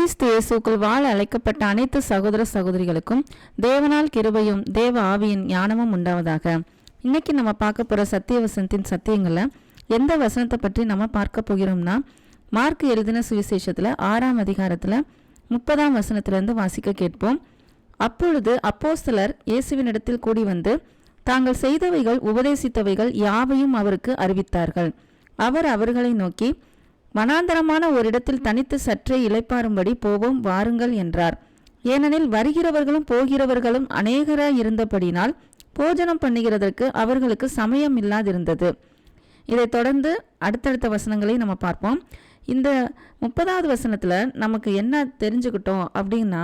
கிறிஸ்து இயேசுக்குள் வாழ அழைக்கப்பட்ட அனைத்து சகோதர சகோதரிகளுக்கும் தேவனால் கிருபையும் தேவ ஆவியின் ஞானமும் உண்டாவதாக. இன்னைக்கு நம்ம பார்க்க போகிற சத்திய வசனத்தின் சத்தியங்களை எந்த வசனத்தை பற்றி நம்ம பார்க்க போகிறோம்னா, மார்க் எழுதின சுவிசேஷத்தில் 6ஆம் அதிகாரத்தில் 30ஆம் வசனத்திலிருந்து வாசிக்க கேட்போம். அப்பொழுது அப்போஸ்தலர் இயேசுவினிடத்தில் கூடி வந்து தாங்கள் செய்தவைகள் உபதேசித்தவைகள் யாவையும் அவருக்கு அறிவித்தார்கள். அவர் அவர்களை நோக்கி, வனாந்தரமான ஒரு இடத்தில் தனித்து சற்றே இளைப்பாறும்படி போவோம் வாருங்கள் என்றார். ஏனெனில் வருகிறவர்களும் போகிறவர்களும் அநேகராய் இருந்தபடினால் போஜனம் பண்ணுகிறதற்கு அவர்களுக்கு சமயம் இல்லாதிருந்தது. இதைத் தொடர்ந்து அடுத்தடுத்த வசனங்களை நம்ம பார்ப்போம். இந்த 30வது வசனத்தில் நமக்கு என்ன தெரிஞ்சுக்கிட்டோம் அப்படின்னா,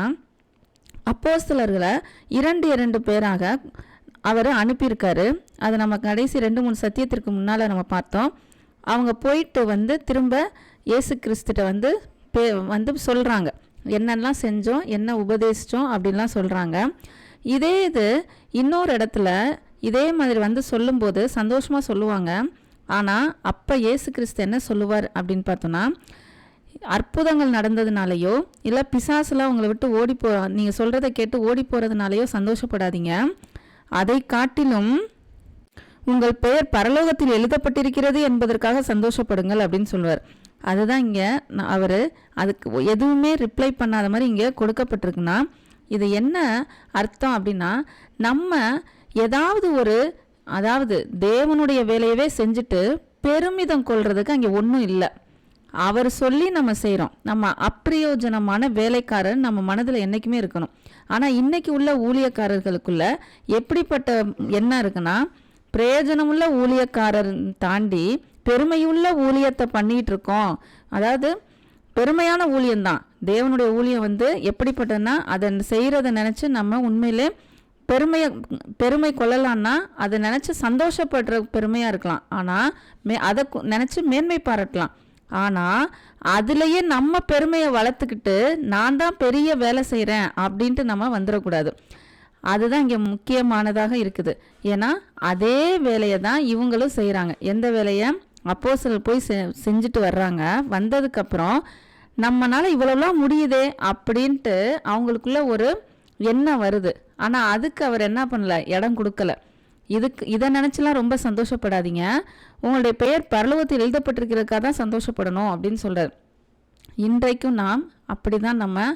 அப்போஸ்தலர்களை 2 பேராக அவர் அனுப்பியிருக்காரு. அதை நம்ம கடைசி 2-3 சத்தியத்திற்கு முன்னால் நம்ம பார்த்தோம். அவங்க போயிட்டு வந்து திரும்ப இயேசு கிறிஸ்துட்ட வந்து சொல்கிறாங்க, என்னெல்லாம் செஞ்சோம், என்ன உபதேசித்தோம் அப்படின்லாம் சொல்கிறாங்க. இதே இது இன்னொரு இடத்துல இதே மாதிரி வந்து சொல்லும்போது சந்தோஷமாக சொல்லுவாங்க. ஆனால் அப்போ இயேசு கிறிஸ்து என்ன சொல்லுவார் அப்படின்னு பார்த்தோன்னா, அற்புதங்கள் நடந்ததுனாலையோ இல்லை பிசாசுலாம் உங்களை விட்டு நீங்கள் சொல்கிறத கேட்டு ஓடி போகிறதுனாலையோ சந்தோஷப்படாதீங்க. அதை காட்டிலும் உங்கள் பெயர் பரலோகத்தில் எழுதப்பட்டிருக்கிறது என்பதற்காக சந்தோஷப்படுங்கள் அப்படின்னு சொல்லுவார். அதுதான் இங்கே அவர் அதுக்கு எதுவுமே ரிப்ளை பண்ணாத மாதிரி இங்கே கொடுக்கப்பட்டிருக்குன்னா, இது என்ன அர்த்தம் அப்படின்னா, நம்ம அதாவது தேவனுடைய வேலையவே செஞ்சுட்டு பெருமிதம் கொள்றதுக்கு அங்கே ஒன்றும் இல்லை. அவர் சொல்லி நம்ம செய்கிறோம். நம்ம அப்பிரயோஜனமான வேலைக்காரர் நம்ம மனதில் என்றைக்குமே இருக்கணும். ஆனால் இன்னைக்கு உள்ள ஊழியக்காரர்களுக்குள்ள எப்படிப்பட்ட எண்ணம் இருக்குன்னா, பிரயோஜனமுள்ள ஊழியக்காரர் தாண்டி பெருமையுள்ள ஊழியத்தை பண்ணிகிட்டு இருக்கோம். அதாவது பெருமையான ஊழியம்தான். தேவனுடைய ஊழியம் எப்படிப்பட்டதுன்னா, அதை செய்கிறத நினச்சி நம்ம உண்மையிலே பெருமை கொள்ளலான்னா அதை நினச்சி சந்தோஷப்படுற பெருமையாக இருக்கலாம். ஆனால் அதை நினச்சி மேன்மை பாராட்டலாம். ஆனால் அதுலேயே நம்ம பெருமையை வளர்த்துக்கிட்டு நான் தான் பெரிய வேலை செய்கிறேன் அப்படின்ட்டு நம்ம வந்துடக்கூடாது. அதுதான் இங்கே முக்கியமானதாக இருக்குது. ஏன்னா அதே வேலையை தான் இவங்களும் செய்கிறாங்க. எந்த வேலையை அப்போஸ்தலர் போய் செஞ்சுட்டு வர்றாங்க. வந்ததுக்கப்புறம் நம்மளால் இவ்வளோலாம் முடியுதே அப்படின்ட்டு அவங்களுக்குள்ள ஒரு எண்ணம் வருது. ஆனால் அதுக்கு அவர் என்ன பண்ணல, இடம் கொடுக்கல. இதை நினச்சிலாம் ரொம்ப சந்தோஷப்படாதீங்க. உங்களுடைய பெயர் பரலோகத்தில் எழுதப்பட்டிருக்கிறதுக்காக தான் சந்தோஷப்படணும் அப்படின்னு சொல்கிறார். இன்றைக்கும் நாம் அப்படி தான் நம்ம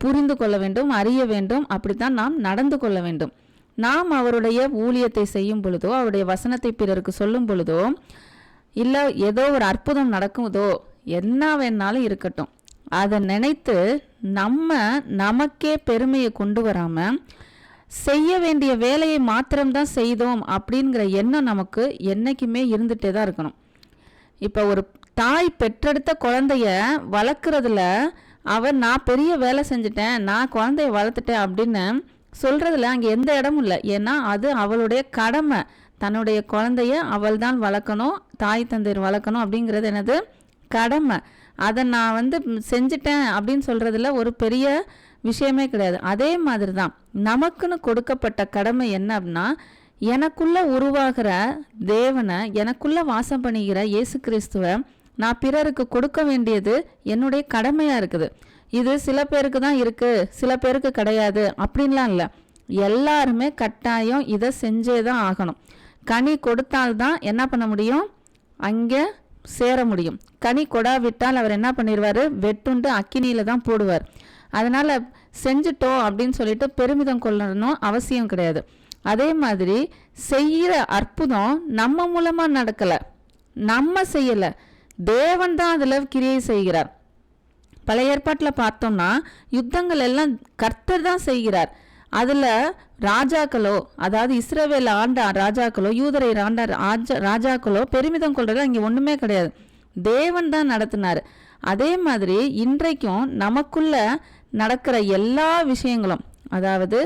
புரிந்து கொள்ள வேண்டும், அறிய வேண்டும். அப்படித்தான் நாம் நடந்து கொள்ள வேண்டும். நாம் அவருடைய ஊழியத்தை செய்யும் பொழுதோ, அவருடைய வசனத்தை பிறருக்கு சொல்லும் பொழுதோ, இல்லை ஏதோ ஒரு அற்புதம் நடக்குதோ, என்ன வேணாலும் இருக்கட்டும், அதை நினைத்து நமக்கே பெருமையை கொண்டு வராமல் செய்ய வேண்டிய வேலையை மாத்திரம்தான் செய்தோம் அப்படிங்கிற எண்ணம் நமக்கு என்றைக்குமே இருந்துகிட்டே தான் இருக்கணும். இப்போ ஒரு தாய் பெற்றெடுத்த குழந்தைய வளர்க்குறதுல நான் பெரிய வேலை செஞ்சுட்டேன், நான் குழந்தைய வளர்த்துட்டேன் அப்படின்னு சொல்கிறதுல அங்கே எந்த இடமும் இல்லை. ஏன்னா அது அவளுடைய கடமை. தன்னுடைய குழந்தைய அவள் தான் வளர்க்கணும், தாய் தந்தையர் வளர்க்கணும் அப்படிங்கிறது எனது கடமை. அதை நான் செஞ்சுட்டேன் அப்படின்னு சொல்கிறதுல ஒரு பெரிய விஷயமே கிடையாது. அதே மாதிரி தான் நமக்குன்னு கொடுக்கப்பட்ட கடமை என்ன அப்படின்னா, எனக்குள்ளே உருவாகிற தேவனை, எனக்குள்ளே வாசம் பண்ணுகிற இயேசு கிறிஸ்துவை நான் பிறருக்கு கொடுக்க வேண்டியது என்னுடைய கடமையாக இருக்குது. இது சில பேருக்கு தான் இருக்குது, சில பேருக்கு கிடையாது அப்படின்லாம் இல்லை. எல்லாருமே கட்டாயம் இதை செஞ்சே தான் ஆகணும். கனி கொடுத்தால்தான் என்ன பண்ண முடியும், அங்கே சேர முடியும். கனி கொடாவிட்டால் அவர் என்ன பண்ணிடுவார், வெட்டுண்டு அக்கினியில் தான் போடுவார். அதனால் செஞ்சுட்டோம் அப்படின்னு சொல்லிட்டு பெருமிதம் கொள்ளணும் அவசியம் கிடையாது. அதே மாதிரி செய்கிற அற்புதம் நம்ம மூலமாக நடக்கலை, நம்ம செய்யலை, தேவன் தான் அதில் கிரியை செய்கிறார். பழைய ஏற்பாட்டில் பார்த்தோம்னா யுத்தங்கள் எல்லாம் கர்த்தர் தான் செய்கிறார். அதில் ராஜாக்களோ, அதாவது இஸ்ரவேல் ஆண்ட ராஜாக்களோ, யூதரை ஆண்ட ராஜாக்களோ பெருமிதம் கொள்றது அங்கே ஒன்றுமே கிடையாது. தேவன் தான் நடத்தினார். அதே மாதிரி இன்றைக்கும் நமக்குள்ள நடக்கிற எல்லா விஷயங்களும், அதாவது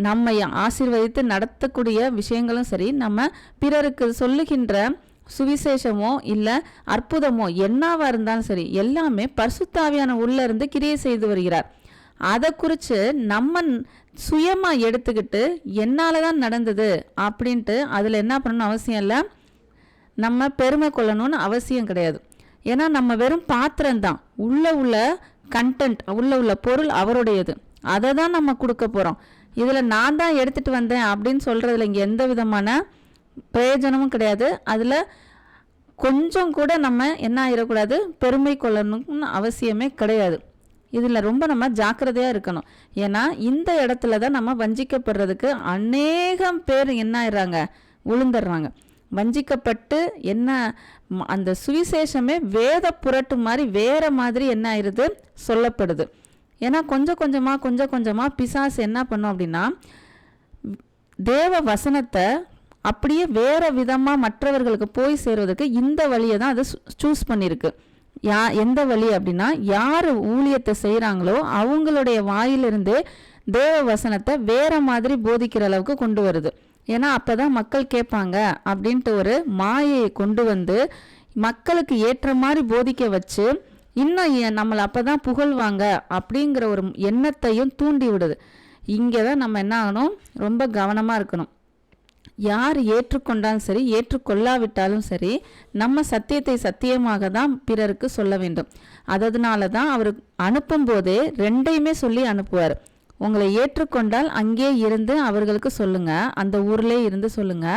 நம்மை ஆசீர்வதித்து நடத்தக்கூடிய விஷயங்களும் சரி, நம்ம பிறருக்கு சொல்லுகின்ற சுவிசேஷமோ இல்லை அற்புதமோ என்னவா இருந்தாலும் சரி, எல்லாமே பரிசுத்த ஆவியான உள்ள இருந்து கிரியை செய்து வருகிறார். அதை குறித்து நம்ம சுயமாக எடுத்துக்கிட்டு என்னால் தான் நடந்தது அப்படின்ட்டு அதில் என்ன பண்ணணும் அவசியம் இல்லை, நம்ம பெருமை கொள்ளணும்னு அவசியம் கிடையாது. ஏன்னா நம்ம வெறும் பாத்திரம்தான், உள்ள கண்டென்ட் உள்ள பொருள் அவருடையது, அதை தான் நம்ம கொடுக்க போகிறோம். இதில் நான் தான் எடுத்துகிட்டு வந்தேன் அப்படின்னு சொல்கிறதுல இங்கே எந்த விதமான பிரயோஜனமும் கிடையாது. அதில் கொஞ்சம் கூட நம்ம என்ன ஆகிடக்கூடாது, பெருமை கொள்ளணும்னு அவசியமே கிடையாது. இதில் ரொம்ப நம்ம ஜாக்கிரதையாக இருக்கணும். ஏன்னா இந்த இடத்துல தான் நம்ம வஞ்சிக்கப்படுறதுக்கு அநேகம் பேர் என்ன ஆயிடுறாங்க, விழுந்துடுறாங்க. வஞ்சிக்கப்பட்டு என்ன அந்த சுவிசேஷமே வேத புரட்டு மாதிரி வேற மாதிரி என்ன ஆயிடுது சொல்லப்படுது. ஏன்னா கொஞ்சம் கொஞ்சமாக பிசாசு என்ன பண்ணும் அப்படின்னா, தேவ வசனத்தை அப்படியே வேற விதமாக மற்றவர்களுக்கு போய் சேருவதற்கு இந்த வழியை தான் அது சூஸ் பண்ணியிருக்கு. எந்த வழி அப்படின்னா, யார் ஊழியத்தை செய்கிறாங்களோ அவங்களுடைய வாயிலிருந்து தேவ வசனத்தை வேற மாதிரி போதிக்கிற அளவுக்கு கொண்டு வருது. ஏன்னா அப்போ தான் மக்கள் கேட்பாங்க அப்படின்ட்டு ஒரு மாயையை கொண்டு வந்து மக்களுக்கு ஏற்ற மாதிரி போதிக்க வச்சு இன்னும் நம்மளை அப்போ தான் புகழ்வாங்க அப்படிங்கிற ஒரு எண்ணத்தையும் தூண்டி விடுது. இங்கே தான் நம்ம என்ன ஆகணும், ரொம்ப கவனமாக இருக்கணும். யார் ஏற்றுக்கொண்டாலும் சரி ஏற்றுக்கொள்ளாவிட்டாலும் சரி நம்ம சத்தியத்தை சத்தியமாக தான் பிறருக்கு சொல்ல வேண்டும். அதனால தான் அவர் அனுப்பும் போதே ரெண்டையுமே சொல்லி அனுப்புவார். உங்களை ஏற்றுக்கொண்டால் அங்கே இருந்து அவர்களுக்கு சொல்லுங்க, அந்த ஊர்லே இருந்து சொல்லுங்க.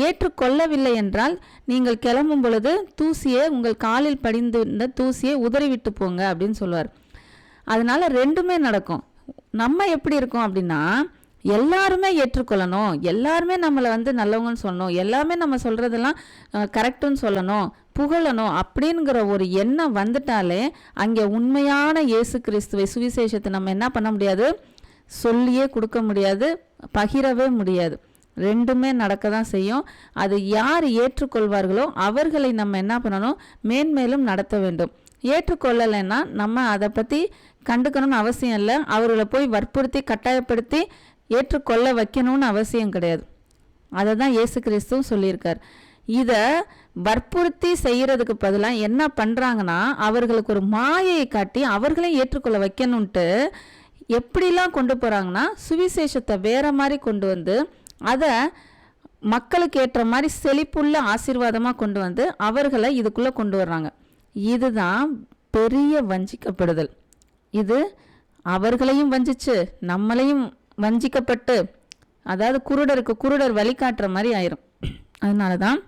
ஏற்றுக்கொள்ளவில்லை என்றால் நீங்கள் கிளம்பும் பொழுது தூசியை உங்கள் காலில் படிந்த தூசியை உதறிவிட்டு போங்க அப்படின்னு சொல்லுவார். அதனால ரெண்டுமே நடக்கும். நம்ம எப்படி இருக்கோம் அப்படின்னா, எல்லாருமே ஏற்றுக்கொள்ளணும், எல்லாருமே நம்மளை நல்லவங்கன்னு சொல்லணும், எல்லாமே நம்ம சொல்கிறதெல்லாம் கரெக்டுன்னு சொல்லணும், புகழணும் அப்படிங்கிற ஒரு எண்ணம் வந்துட்டாலே அங்கே உண்மையான இயேசு கிறிஸ்துவை சுவிசேஷத்தை நம்ம என்ன பண்ண முடியாது, சொல்லியே கொடுக்க முடியாது, பகிரவே முடியாது. ரெண்டுமே நடக்க தான் செய்யும். அது யார் ஏற்றுக்கொள்வார்களோ அவர்களை நம்ம என்ன பண்ணணும், மேன்மேலும் நடத்த வேண்டும். ஏற்றுக்கொள்ளலைன்னா நம்ம அதை பற்றி கண்டுக்கணும்னு அவசியம் இல்லை. அவர்களை போய் வற்புறுத்தி கட்டாயப்படுத்தி ஏற்றுக்கொள்ள வைக்கணும்னு அவசியம் கிடையாது. அதை தான் இயேசு கிறிஸ்துவும் சொல்லியிருக்கார். இதை வற்புறுத்தி செய்கிறதுக்கு பதிலாக என்ன பண்ணுறாங்கன்னா, அவர்களுக்கு ஒரு மாயையை காட்டி அவர்களையும் ஏற்றுக்கொள்ள வைக்கணுன்ட்டு எப்படிலாம் கொண்டு போகிறாங்கன்னா, சுவிசேஷத்தை வேற மாதிரி கொண்டு வந்து அதை மக்களுக்கு ஏற்ற மாதிரி செழிப்புள்ள ஆசீர்வாதமாக கொண்டு வந்து அவர்களை இதுக்குள்ளே கொண்டு வர்றாங்க. இதுதான் பெரிய வஞ்சிக்கப்படுதல். இது அவர்களையும் வஞ்சிச்சு நம்மளையும் வஞ்சிக்கப்பட்டு, அதாவது குருடருக்கு குருடர் வழிகாட்டுற மாதிரி ஆயிரும். அதனால தான்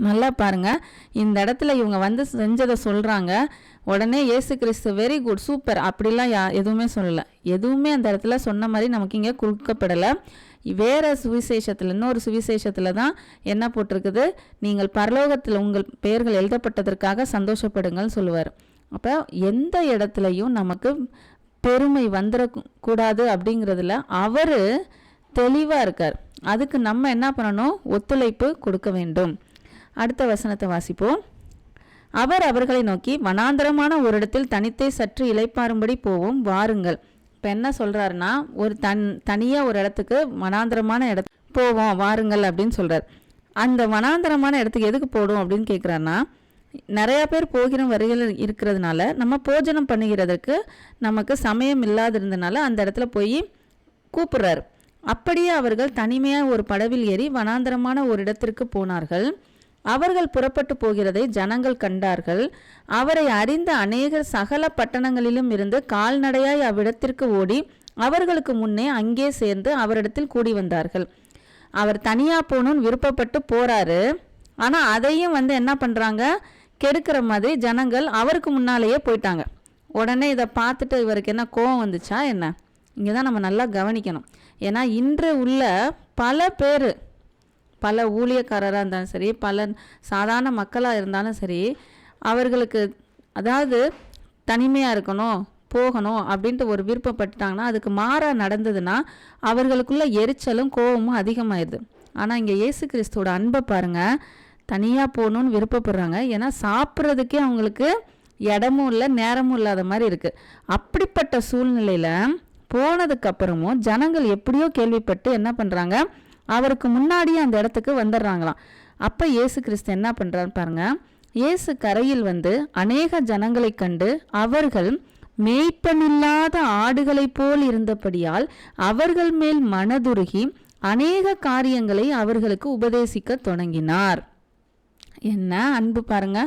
நல்லா பாருங்க, இந்த இடத்துல இவங்க செஞ்சதை சொல்கிறாங்க. உடனே இயேசு கிறிஸ்து வெரி குட் சூப்பர் அப்படிலாம் எதுவுமே சொல்லலை. எதுவுமே அந்த இடத்துல சொன்ன மாதிரி நமக்கு இங்கே கொடுக்கப்படலை. வேறு சுவிசேஷத்தில் இன்னொரு சுவிசேஷத்தில் தான் என்ன போட்டிருக்குது, நீங்கள் பரலோகத்தில் உங்கள் பெயர்கள் எழுதப்பட்டதற்காக சந்தோஷப்படுங்கள்னு சொல்லுவார். அப்போ எந்த இடத்துலையும் நமக்கு பெருமை வந்துடக்கூடாது அப்படிங்கிறதுல அவர் தெளிவாக இருக்கார். அதுக்கு நம்ம என்ன பண்ணணும், ஒத்துழைப்பு கொடுக்க வேண்டும். அடுத்த வசனத்தை வாசிப்போம். அவர் அவர்களை நோக்கி, வனாந்தரமான ஒரு இடத்தில் தனித்தே சற்று இளைப்பாறும்படி போவோம், வாருங்கள். இப்போ என்ன சொல்கிறாருன்னா, ஒரு தனியாக ஒரு இடத்துக்கு வனாந்தரமான இடத்துக்கு போவோம் வாருங்கள் அப்படின்னு சொல்கிறார். அந்த வனாந்தரமான இடத்துக்கு எதுக்கு போடும் அப்படின்னு கேட்குறாருன்னா, நிறையா பேர் போகிற வரிகள் இருக்கிறதுனால நம்ம போஜனம் பண்ணுகிறதுக்கு நமக்கு சமயம் இல்லாதிருந்தனால அந்த இடத்துல போய் கூப்பிடுறாரு. அப்படியே அவர்கள் தனிமையாக ஒரு படவில் ஏறி வனாந்தரமான ஒரு இடத்திற்கு போனார்கள். அவர்கள் புறப்பட்டு போகிறதை ஜனங்கள் கண்டார்கள். அவரை அறிந்த அநேகர் சகல பட்டணங்களிலும் இருந்து கால்நடையாய் அவ்விடத்திற்கு ஓடி அவர்களுக்கு முன்னே அங்கே சேர்ந்து அவரிடத்தில் கூடி வந்தார்கள். அவர் தனியாக போகணும்னு விருப்பப்பட்டு போகிறாரு. ஆனால் அதையும் என்ன பண்ணுறாங்க, கெடுக்கிற மாதிரி ஜனங்கள் அவருக்கு முன்னாலேயே போயிட்டாங்க. உடனே இதை பார்த்துட்டு இவருக்கு என்ன கோபம் வந்துச்சா என்ன? இங்கே தான் நம்ம நல்லா கவனிக்கணும். ஏன்னா இன்று உள்ள பல பேர், பல ஊழியக்காரராக இருந்தாலும் சரி, பல சாதாரண மக்களாக இருந்தாலும் சரி, அவர்களுக்கு அதாவது தனிமையாக இருக்கணும் போகணும் அப்படின்ட்டு ஒரு விருப்பப்பட்டுட்டாங்கன்னா, அதுக்கு மாறாக நடந்ததுன்னா அவர்களுக்குள்ள எரிச்சலும் கோபமும் அதிகமாயிடுது. ஆனால் இங்கே இயேசு கிறிஸ்துவோட அன்பை பாருங்கள், தனியாக போகணுன்னு விருப்பப்படுறாங்க. ஏன்னா சாப்பிட்றதுக்கே அவங்களுக்கு இடமும் இல்லை நேரமும் இல்லாத மாதிரி இருக்குது. அப்படிப்பட்ட சூழ்நிலையில் போனதுக்கப்புறமும் ஜனங்கள் எப்படியோ கேள்விப்பட்டு என்ன பண்ணுறாங்க, அவருக்கு முன்னாடியே அந்த இடத்துக்கு வந்துடுறாங்களாம். அப்போ இயேசு கிறிஸ்து என்ன பண்ணுறான்னு பாருங்கள். இயேசு கரையில் அநேக ஜனங்களை கண்டு அவர்கள் மேய்ப்பனில்லாத ஆடுகளைப் போல் இருந்தபடியால் அவர்கள் மேல் மனதுருகி அநேக காரியங்களை அவர்களுக்கு உபதேசிக்க தொடங்கினார். என்ன அன்பு பாருங்க,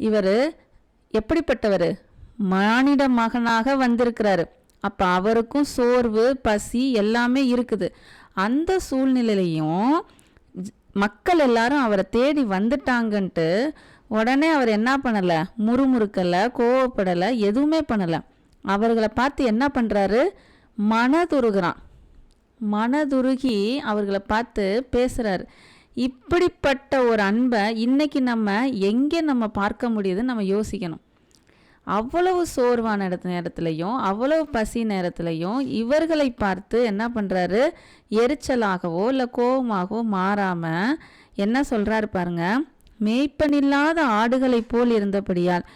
இவர் எப்படிப்பட்டவர், மானிட மகனாக வந்திருக்கிறாரு. அப்போ அவருக்கும் சோர்வு, பசி எல்லாமே இருக்குது. அந்த சூழ்நிலையிலையும் மக்கள் எல்லாரும் அவரை தேடி வந்துட்டாங்கன்ட்டு உடனே அவர் என்ன பண்ணலை, முறுமுறுக்கலை, கோவப்படலை, எதுவுமே பண்ணலை. அவர்களை பார்த்து என்ன பண்ணுறாரு, மனதுருகிறான். மனதுருகி அவர்களை பார்த்து பேசுகிறாரு. இப்படிப்பட்ட ஒரு அன்பை இன்னைக்கு நம்ம எங்கே நம்ம பார்க்க முடியுதுன்னு நம்ம யோசிக்கணும். அவ்வளவு சோர்வான நேரத்துலையும் அவ்வளவு பசி நேரத்துலையும் இவர்களை பார்த்து என்ன பண்ணுறாரு, எரிச்சலாகவோ இல்லை கோபமாகவோ மாறாமல் என்ன சொல்கிறாரு பாருங்க, மேய்ப்பனில்லாத ஆடுகளை போல் இருந்தபடியால்.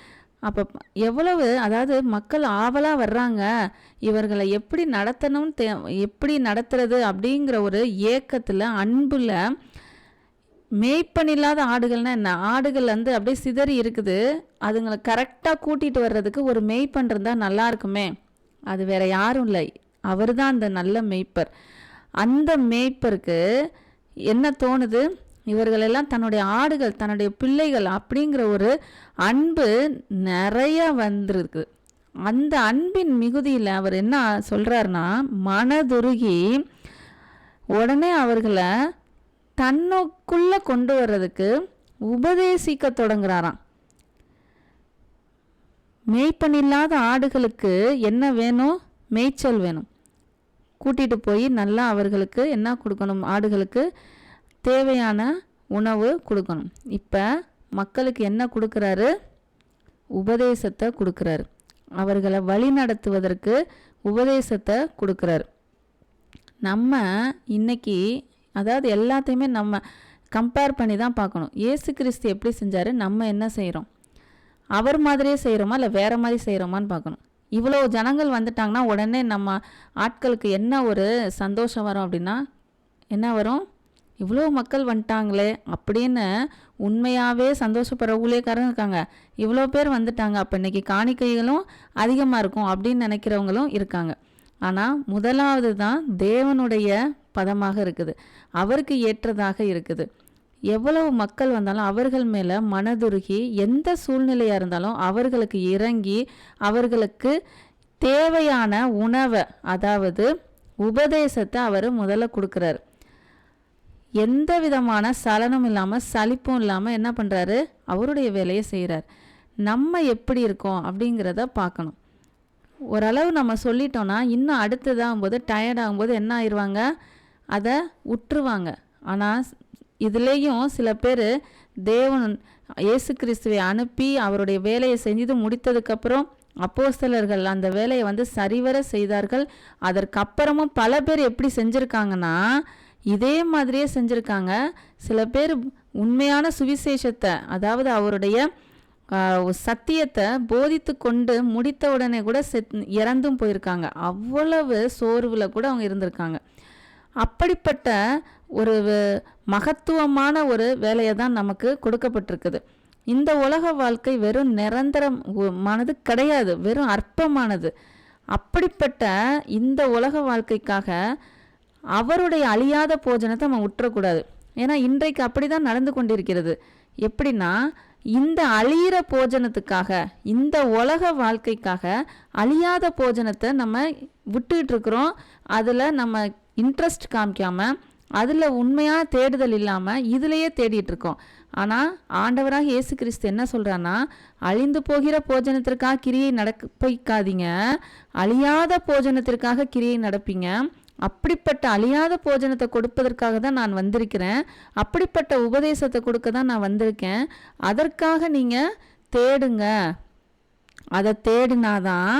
அப்போ எவ்வளவு, அதாவது மக்கள் ஆவலாக வர்றாங்க, இவர்களை எப்படி நடத்தணும், எப்படி நடத்துறது அப்படிங்கிற ஒரு ஏக்கத்தில், அன்புல. மேய்ப்பனில்லாத ஆடுகள்னா என்ன, ஆடுகள் வந்து அப்படியே சிதறி இருக்குது, அதுங்களை கரெக்டாக கூட்டிகிட்டு வர்றதுக்கு ஒரு மேய்ப்பன் இருந்தால் நல்லா இருக்குமே. அது வேற யாரும் இல்லை, அவர் தான் அந்த நல்ல மேய்ப்பர். அந்த மேய்ப்பருக்கு என்ன தோணுது, இவர்களெல்லாம் தன்னுடைய ஆடுகள், தன்னுடைய பிள்ளைகள் அப்படிங்கிற ஒரு அன்பு நிறைய வந்திருக்கு. அந்த அன்பின் மிகுதியில் அவர் என்ன சொல்கிறாருன்னா, மனதுருகி உடனே அவர்களை தன்னுக்குள்ளே கொண்டு வர்றதுக்கு உபதேசிக்க தொடங்குறாராம். மேய்ப்பனில்லாத ஆடுகளுக்கு என்ன வேணும், மேய்ச்சல் வேணும். கூட்டிகிட்டு போய் நல்லா அவர்களுக்கு என்ன கொடுக்கணும், ஆடுகளுக்கு தேவையான உணவு கொடுக்கணும். இப்போ மக்களுக்கு என்ன கொடுக்குறாரு, உபதேசத்தை கொடுக்குறாரு. அவர்களை வழி நடத்துவதற்கு உபதேசத்தை கொடுக்குறாரு. நம்ம இன்னைக்கு அதாவது எல்லாத்தையுமே நம்ம கம்பேர் பண்ணி தான் பார்க்கணும். இயேசு கிறிஸ்து எப்படி செஞ்சார், நம்ம என்ன செய்கிறோம், அவர் மாதிரியே செய்கிறோமா இல்லை வேறு மாதிரி செய்கிறோமான்னு பார்க்கணும். இவ்வளோ ஜனங்கள் வந்துட்டாங்கன்னா உடனே நம்ம ஆட்களுக்கு என்ன ஒரு சந்தோஷம் வரும் அப்படின்னா, என்ன வரும், இவ்வளோ மக்கள் வந்துட்டாங்களே அப்படின்னு உண்மையாகவே சந்தோஷப்படுற ஊழியக்காரங்க இருக்காங்க. இவ்வளோ பேர் வந்துட்டாங்க, அப்போ இன்றைக்கி காணிக்கைகளும் அதிகமாக இருக்கும் அப்படின்னு நினைக்கிறவங்களும் இருக்காங்க. ஆனால் முதலாவது தான் தேவனுடைய பதமாக இருக்குது, அவருக்கு ஏற்றதாக இருக்குது. எவ்வளவு மக்கள் வந்தாலும் அவர்கள் மேலே மனதுருகி எந்த சூழ்நிலையாக இருந்தாலும் அவர்களுக்கு இறங்கி அவர்களுக்கு தேவையான உணவை, அதாவது உபதேசத்தை அவர் முதல்ல கொடுக்குறாரு. எந்த விதமான சலனம் இல்லாமல் சலிப்பும் இல்லாமல் என்ன பண்ணுறாரு, அவருடைய வேலையை செய்கிறார். நம்ம எப்படி இருக்கோம் அப்படிங்கிறத பார்க்கணும். ஓரளவு நம்ம சொல்லிட்டோன்னா இன்னும் அடுத்ததாகும்போது டயர்ட் ஆகும்போது என்ன ஆயிடுவாங்க, அதை விட்டுருவாங்க. ஆனால் இதுலேயும் சில பேர் தேவன் இயேசு கிறிஸ்துவை அனுப்பி அவருடைய வேலையை செஞ்சது முடித்ததுக்கப்புறம் அப்போஸ்தலர்கள் அந்த வேலையை வந்து சரிவர செய்தார்கள். அதற்கப்புறமும் பல பேர் எப்படி செஞ்சுருக்காங்கன்னா இதே மாதிரியே செஞ்சுருக்காங்க. சில பேர் உண்மையான சுவிசேஷத்தை, அதாவது அவருடைய சத்தியத்தை போதித்து கொண்டு முடித்த உடனே கூட இறந்தும் போயிருக்காங்க. அவ்வளவு சோர்வில் கூட அவங்க இருந்திருக்காங்க. அப்படிப்பட்ட ஒரு மகத்துவமான ஒரு வேலையை தான் நமக்கு கொடுக்கப்பட்டிருக்குது. இந்த உலக வாழ்க்கை வெறும் நிரந்தரமானது கிடையாது, வெறும் அற்பமானது. அப்படிப்பட்ட இந்த உலக வாழ்க்கைக்காக அவருடைய அழியாத போஜனத்தை நம்ம விட்டுறக்கூடாது. ஏன்னா இன்றைக்கு அப்படி தான் நடந்து கொண்டிருக்கிறது. எப்படின்னா, இந்த அழியிற போஜனத்துக்காக, இந்த உலக வாழ்க்கைக்காக அழியாத போஜனத்தை நம்ம விட்டுக்கிட்டு இருக்கிறோம். அதில் நம்ம இன்ட்ரெஸ்ட் காமிக்காமல், அதில் உண்மையாக தேடுதல் இல்லாமல் இதிலையே தேடிட்டு இருக்கோம். ஆனால் ஆண்டவராக இயேசு கிறிஸ்து என்ன சொல்கிறான்னா, அழிந்து போகிற போஜனத்திற்காக கிரியை நடப்பிக்காதீங்க, அழியாத போஜனத்திற்காக கிரியை நடப்பீங்க. அப்படிப்பட்ட அழியாத போஜனத்தை கொடுப்பதற்காக தான் நான் வந்திருக்கிறேன், அப்படிப்பட்ட உபதேசத்தை கொடுக்க தான் நான் வந்திருக்கேன். அதற்காக நீங்கள் தேடுங்க. அதை தேடினாதான்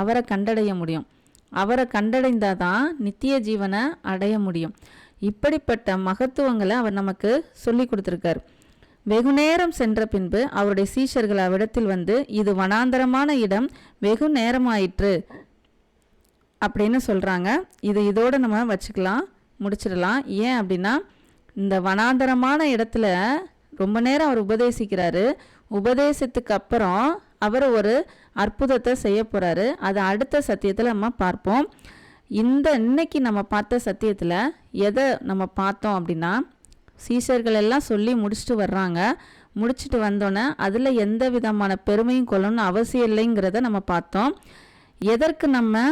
அவரை கண்டடைய முடியும். அவரை கண்டடைந்தாதான் நித்திய ஜீவனை அடைய முடியும். இப்படிப்பட்ட மகத்துவங்களை அவர் நமக்கு சொல்லி கொடுத்துருக்கார். வெகு நேரம் சென்ற பின்பு அவருடைய சீஷர்கள் அவ்விடத்தில் வந்து, இது வனாந்தரமான இடம், வெகு நேரமாயிற்று அப்படின்னு சொல்கிறாங்க. இதோடு நம்ம வச்சுக்கலாம், முடிச்சிடலாம். ஏன் அப்படின்னா, இந்த வனாந்தரமான இடத்துல ரொம்ப நேரம் அவர் உபதேசிக்கிறாரு. உபதேசத்துக்கு அப்புறம் அவர் ஒரு அற்புதத்தை செய்ய போகிறாரு. அதை அடுத்த சத்தியத்தில் நம்ம பார்ப்போம். இன்னைக்கு நம்ம பார்த்த சத்தியத்தில் எதை நம்ம பார்த்தோம் அப்படின்னா, சீஷர்கள் எல்லாம் சொல்லி முடிச்சுட்டு வர்றாங்க. முடிச்சுட்டு வந்தோன்னே அதில் எந்த விதமான பெருமையும் கொள்ளணும்னு அவசியம் இல்லைங்கிறத நம்ம பார்த்தோம். எதற்கு நம்ம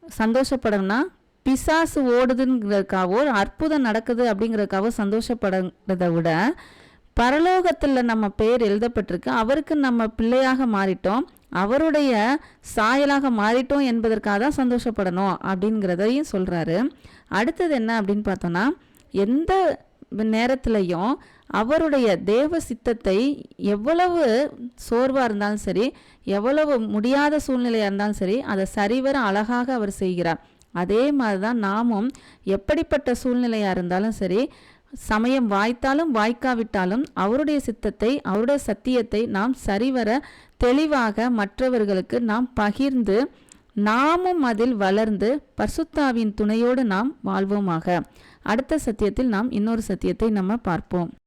சந்தோஷப்படணும்னா, பிசாசு ஓடுதுங்கிறதுக்காகவோ அற்புதம் நடக்குது அப்படிங்கிறதுக்காகவோ சந்தோஷப்படுறத விட, பரலோகத்தில் நம்ம பெயர் எழுதப்பட்டிருக்கு, அவருக்கு நம்ம பிள்ளையாக மாறிட்டோம், அவருடைய சாயலாக மாறிட்டோம் என்பதற்காக தான் சந்தோஷப்படணும் அப்படிங்கிறதையும் சொல்கிறாரு. அடுத்தது என்ன அப்படின்னு பார்த்தோன்னா, எந்த நேரத்துலையும் அவருடைய தேவ சித்தத்தை எவ்வளவு சோர்வாக இருந்தாலும் சரி, எவ்வளவு முடியாத சூழ்நிலையாக இருந்தாலும் சரி, அதை சரிவர அழகாக அவர் செய்கிறார். அதே மாதிரி தான் நாமும் எப்படிப்பட்ட சூழ்நிலையாக இருந்தாலும் சரி, சமயம் வாய்த்தாலும் வாய்க்காவிட்டாலும் அவருடைய சித்தத்தை, அவருடைய சத்தியத்தை நாம் சரிவர தெளிவாக மற்றவர்களுக்கு நாம் பகிர்ந்து, நாமும் அதில் வளர்ந்து பரிசுத்தாவின் துணையோடு நாம் வாழ்வோமாக. அடுத்த சத்தியத்தில் நாம் இன்னொரு சத்தியத்தை நம்ம பார்ப்போம்.